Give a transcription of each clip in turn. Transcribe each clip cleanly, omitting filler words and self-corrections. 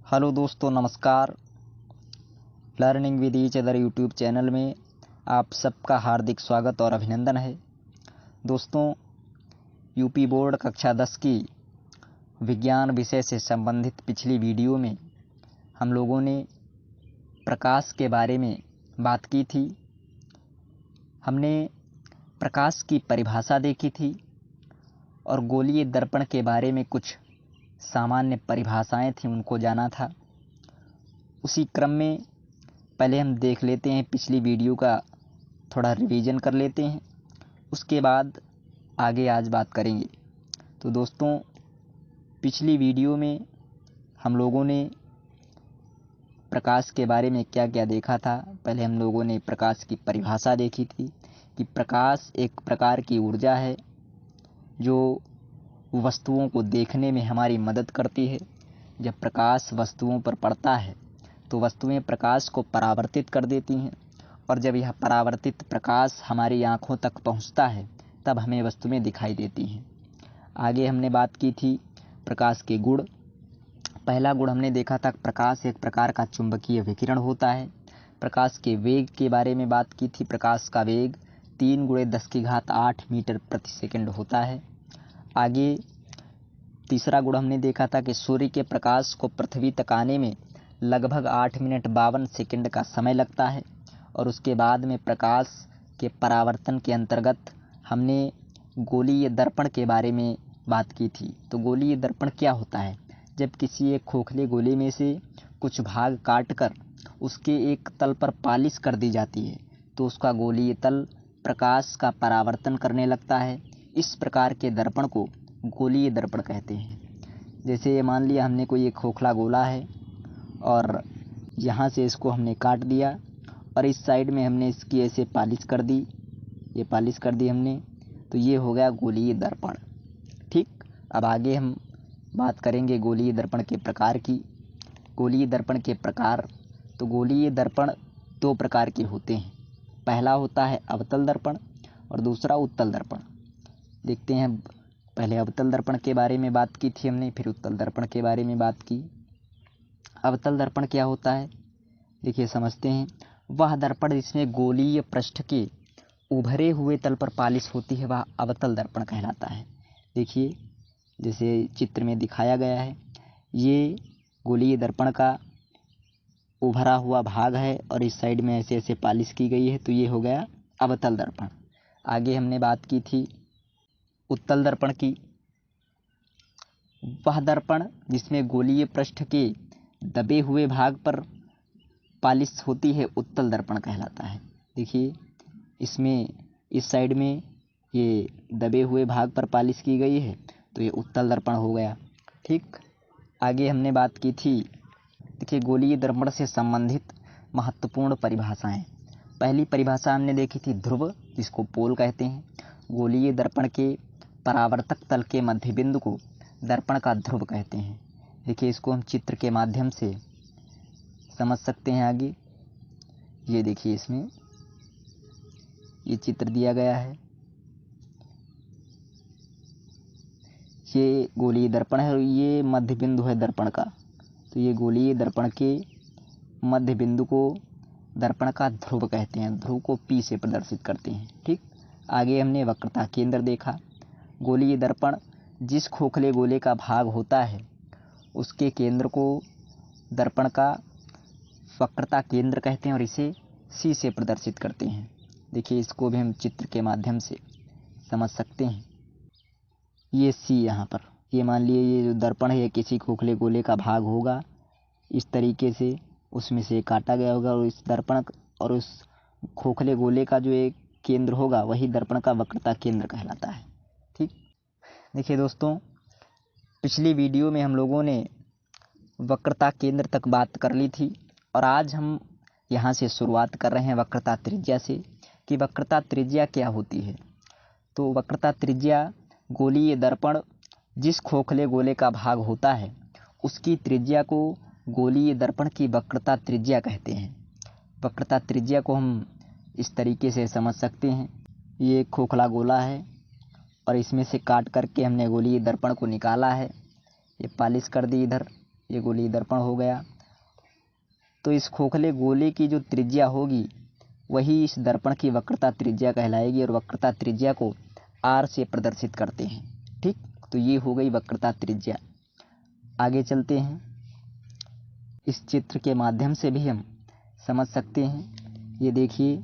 Hello दोस्तों, नमस्कार। Learning with each other YouTube channel में आप सबका हार्दिक स्वागत और अभिनंदन है। दोस्तों, यूपी बोर्ड कक्षा 10 की विज्ञान विषय से संबंधित पिछली वीडियो में हम लोगों ने प्रकाश के बारे में बात की थी। हमने प्रकाश की परिभाषा देखी थी और गोलीय दर्पण के बारे में कुछ सामान्य परिभाषाएं थी, उनको जाना था। उसी क्रम में पहले हम देख लेते हैं, पिछली वीडियो का थोड़ा रिवीजन कर लेते हैं, उसके बाद आगे आज बात करेंगे। तो दोस्तों, पिछली वीडियो में हम लोगों ने प्रकाश के बारे में क्या क्या देखा था। पहले हम लोगों ने प्रकाश की परिभाषा देखी थी कि प्रकाश एक प्रकार की ऊर्जा है जो वस्तुओं को देखने में हमारी मदद करती है। जब प्रकाश वस्तुओं पर पड़ता है तो वस्तुएं प्रकाश को परावर्तित कर देती हैं, और जब यह परावर्तित प्रकाश हमारी आँखों तक पहुंचता है तब हमें वस्तुएं दिखाई देती हैं। आगे हमने बात की थी प्रकाश के गुण। पहला गुण हमने देखा था, प्रकाश एक प्रकार का चुंबकीय विकिरण होता है। प्रकाश के वेग के बारे में बात की थी। प्रकाश का वेग 3 × 10⁸ मीटर प्रति सेकंड होता है। आगे तीसरा गुण हमने देखा था कि सूर्य के प्रकाश को पृथ्वी तक आने में लगभग 8 मिनट 52 सेकंड का समय लगता है। और उसके बाद में प्रकाश के परावर्तन के अंतर्गत हमने गोलीय दर्पण के बारे में बात की थी। तो गोलीय दर्पण क्या होता है? जब किसी एक खोखले गोले में से कुछ भाग काटकर उसके एक तल पर पालिश कर दी जाती है तो उसका गोलीय तल प्रकाश का परावर्तन करने लगता है। इस प्रकार के दर्पण को गोलीय दर्पण कहते हैं। जैसे ये मान लिया हमने कोई एक खोखला गोला है और यहाँ से इसको हमने काट दिया और इस साइड में हमने इसकी ऐसे पालिश कर दी, ये पालिश कर दी हमने, तो ये हो गया गोलीय दर्पण। ठीक, अब आगे हम बात करेंगे गोलीय दर्पण के प्रकार की। गोलीय दर्पण के प्रकार, तो गोलीय दर्पण 2 प्रकार के होते हैं। पहला होता है अवतल दर्पण और दूसरा उत्तल दर्पण। देखते हैं, पहले अवतल दर्पण के बारे में बात की थी हमने, फिर उत्तल दर्पण के बारे में बात की। अवतल दर्पण क्या होता है? देखिए, समझते हैं। वह दर्पण जिसमें गोलीय पृष्ठ के उभरे हुए तल पर पालिश होती है वह अवतल दर्पण कहलाता है। देखिए, जैसे चित्र में दिखाया गया है, ये गोलीय दर्पण का उभरा हुआ भाग है और इस साइड में ऐसे ऐसे पालिश की गई है, तो ये हो गया अवतल दर्पण। आगे हमने बात की थी उत्तल दर्पण की। वह दर्पण जिसमें गोलीय पृष्ठ के दबे हुए भाग पर पालिश होती है उत्तल दर्पण कहलाता है। देखिए, इसमें इस साइड में ये दबे हुए भाग पर पालिश की गई है तो ये उत्तल दर्पण हो गया। ठीक, आगे हमने बात की थी, देखिए, गोलीय दर्पण से संबंधित महत्वपूर्ण परिभाषाएं। पहली परिभाषा हमने देखी थी ध्रुव, जिसको पोल कहते हैं। गोलीय दर्पण के परावर्तक तल के मध्य बिंदु को दर्पण का ध्रुव कहते हैं। देखिए, इसको हम चित्र के माध्यम से समझ सकते हैं। आगे ये देखिए, इसमें ये चित्र दिया गया है, ये गोलीय दर्पण है और ये मध्य बिंदु है दर्पण का। तो ये गोलीय दर्पण के मध्य बिंदु को दर्पण का ध्रुव कहते हैं। ध्रुव को P से प्रदर्शित करते हैं। ठीक, आगे हमने वक्रता केंद्र देखा। गोलीय दर्पण जिस खोखले गोले का भाग होता है उसके केंद्र को दर्पण का वक्रता केंद्र कहते हैं और इसे C से प्रदर्शित करते हैं। देखिए, इसको भी हम चित्र के माध्यम से समझ सकते हैं। ये C यहाँ पर, ये मान लिए ये जो दर्पण है ये किसी खोखले गोले का भाग होगा, इस तरीके से उसमें से काटा गया होगा और इस दर्पण और उस खोखले गोले का जो एक केंद्र होगा वही दर्पण का वक्रता केंद्र कहलाता है। ठीक, देखिए दोस्तों, पिछली वीडियो में हम लोगों ने वक्रता केंद्र तक बात कर ली थी और आज हम यहाँ से शुरुआत कर रहे हैं वक्रता त्रिज्या से कि वक्रता त्रिज्या क्या होती है। तो वक्रता त्रिज्या गोलीय दर्पण जिस खोखले गोले का भाग होता है उसकी त्रिज्या को गोलीय दर्पण की वक्रता त्रिज्या कहते हैं। वक्रता त्रिज्या को हम इस तरीके से समझ सकते हैं, ये एक खोखला गोला है और इसमें से काट करके हमने गोलीय दर्पण को निकाला है, ये पालिश कर दी इधर, ये गोलीय दर्पण हो गया। तो इस खोखले गोले की जो त्रिज्या होगी वही इस दर्पण की वक्रता त्रिज्या कहलाएगी और वक्रता त्रिज्या को R से प्रदर्शित करते हैं। ठीक, तो ये हो गई वक्रता त्रिज्या। आगे चलते हैं, इस चित्र के माध्यम से भी हम समझ सकते हैं। ये देखिए,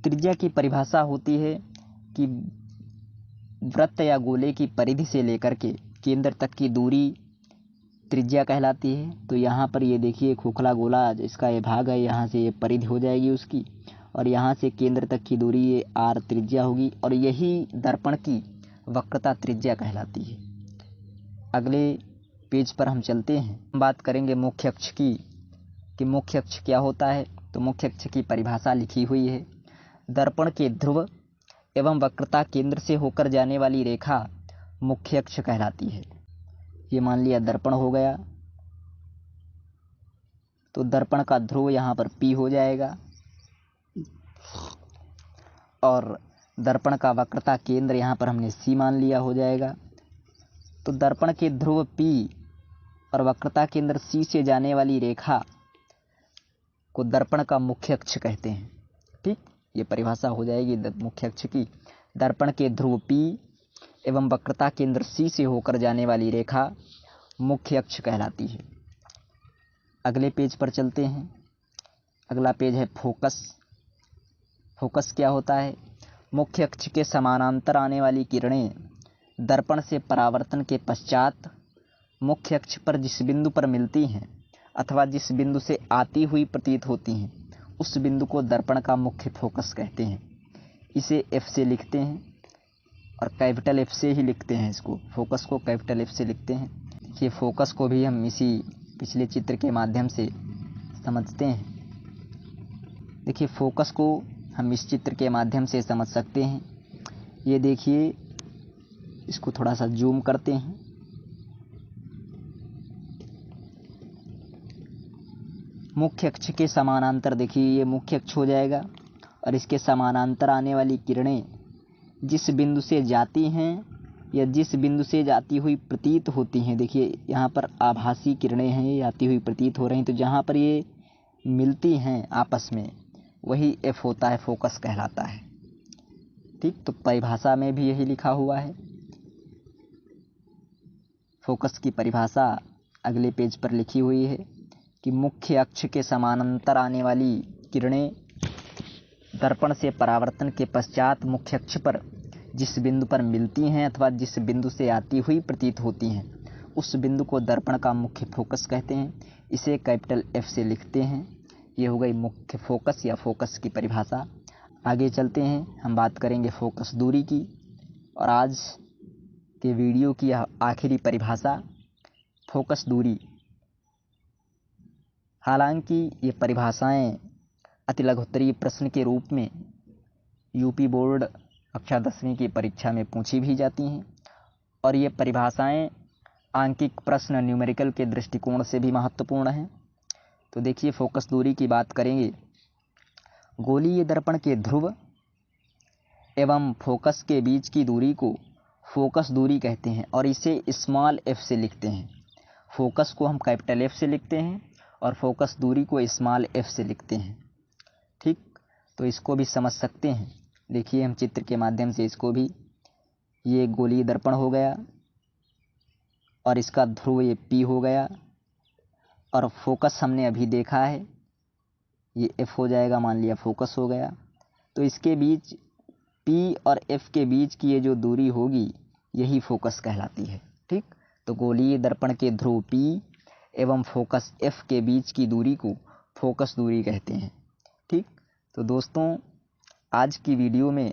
त्रिज्या की परिभाषा होती है कि वृत्त या गोले की परिधि से लेकर के केंद्र तक की दूरी त्रिज्या कहलाती है। तो यहाँ पर ये देखिए खोखला गोला इसका ये भाग है, यहाँ से ये परिधि हो जाएगी उसकी, और यहाँ से केंद्र तक की दूरी ये R त्रिज्या होगी और यही दर्पण की वक्रता त्रिज्या कहलाती है। अगले पेज पर हम चलते हैं, हम बात करेंगे मुख्य अक्ष की कि मुख्य अक्ष क्या होता है। तो मुख्य अक्ष की परिभाषा लिखी हुई है, दर्पण के ध्रुव एवं वक्रता केंद्र से होकर जाने वाली रेखा मुख्य अक्ष कहलाती है। ये मान लिया दर्पण हो गया, तो दर्पण का ध्रुव यहाँ पर P हो जाएगा और दर्पण का वक्रता केंद्र यहाँ पर हमने C मान लिया हो जाएगा। तो दर्पण के ध्रुव P और वक्रता केंद्र C से जाने वाली रेखा को दर्पण का मुख्य अक्ष कहते हैं। ठीक, ये परिभाषा हो जाएगी मुख्य अक्ष की, दर्पण के ध्रुव P एवं वक्रता केंद्र C से होकर जाने वाली रेखा मुख्य अक्ष कहलाती है। अगले पेज पर चलते हैं, अगला पेज है फोकस। फोकस क्या होता है? मुख्य अक्ष के समानांतर आने वाली किरणें दर्पण से परावर्तन के पश्चात मुख्य अक्ष पर जिस बिंदु पर मिलती हैं अथवा जिस बिंदु से आती हुई प्रतीत होती हैं उस बिंदु को दर्पण का मुख्य फोकस कहते हैं। इसे F से लिखते हैं और कैपिटल F से ही लिखते हैं, इसको फोकस को कैपिटल F से लिखते हैं। देखिए फोकस को भी हम इसी पिछले चित्र के माध्यम से समझते हैं। देखिए फोकस को हम इस चित्र के माध्यम से समझ सकते हैं। ये देखिए, इसको थोड़ा सा जूम करते हैं। मुख्य अक्ष के समानांतर, देखिए ये मुख्य अक्ष हो जाएगा और इसके समानांतर आने वाली किरणें जिस बिंदु से जाती हैं या जिस बिंदु से जाती हुई प्रतीत होती हैं, देखिए यहाँ पर आभासी किरणें हैं, ये आती हुई प्रतीत हो रही हैं, तो जहाँ पर ये मिलती हैं आपस में वही F होता है, फोकस कहलाता है। ठीक, तो परिभाषा में भी यही लिखा हुआ है। फोकस की परिभाषा अगले पेज पर लिखी हुई है कि मुख्य अक्ष के समानांतर आने वाली किरणें दर्पण से परावर्तन के पश्चात मुख्य अक्ष पर जिस बिंदु पर मिलती हैं अथवा जिस बिंदु से आती हुई प्रतीत होती हैं उस बिंदु को दर्पण का मुख्य फोकस कहते हैं। इसे कैपिटल F से लिखते हैं। ये हो गई मुख्य फोकस या फोकस की परिभाषा। आगे चलते हैं, हम बात करेंगे फोकस दूरी की और आज के वीडियो की यह आखिरी परिभाषा फोकस दूरी। हालांकि ये परिभाषाएं अति लघुत्तरीय प्रश्न के रूप में यूपी बोर्ड कक्षा 10वीं की परीक्षा में पूछी भी जाती हैं और ये परिभाषाएं आंकिक प्रश्न न्यूमेरिकल के दृष्टिकोण से भी महत्वपूर्ण हैं। तो देखिए फोकस दूरी की बात करेंगे। गोलीय दर्पण के ध्रुव एवं फोकस के बीच की दूरी को फोकस दूरी कहते हैं और इसे स्मॉल f से लिखते हैं। फोकस को हम कैपिटल F से लिखते हैं और फोकस दूरी को स्मॉल f से लिखते हैं। ठीक, तो इसको भी समझ सकते हैं। देखिए हम चित्र के माध्यम से इसको भी, ये गोलीय दर्पण हो गया और इसका ध्रुव ये P हो गया और फोकस हमने अभी देखा है ये F हो जाएगा, मान लिया फोकस हो गया। तो इसके बीच P और F के बीच की ये जो दूरी होगी यही फोकस कहलाती है। ठीक, तो गोलीय दर्पण के ध्रुव P एवं फोकस F के बीच की दूरी को फोकस दूरी कहते हैं। ठीक, तो दोस्तों आज की वीडियो में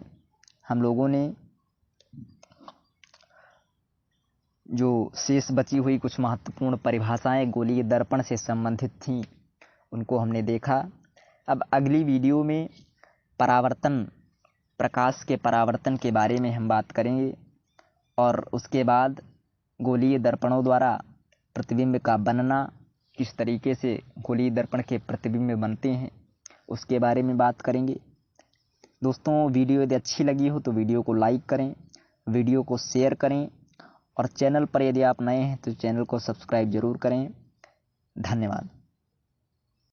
हम लोगों ने जो शेष बची हुई कुछ महत्वपूर्ण परिभाषाएं गोलीय दर्पण से संबंधित थीं उनको हमने देखा। अब अगली वीडियो में परावर्तन, प्रकाश के परावर्तन के बारे में हम बात करेंगे और उसके बाद गोलीय दर्पणों द्वारा प्रतिबिंब का बनना, किस तरीके से गोलीय दर्पण के प्रतिबिंब बनते हैं उसके बारे में बात करेंगे। दोस्तों वीडियो यदि अच्छी लगी हो तो वीडियो को लाइक करें, वीडियो को शेयर करें और चैनल पर यदि आप नए हैं तो चैनल को सब्सक्राइब ज़रूर करें। धन्यवाद।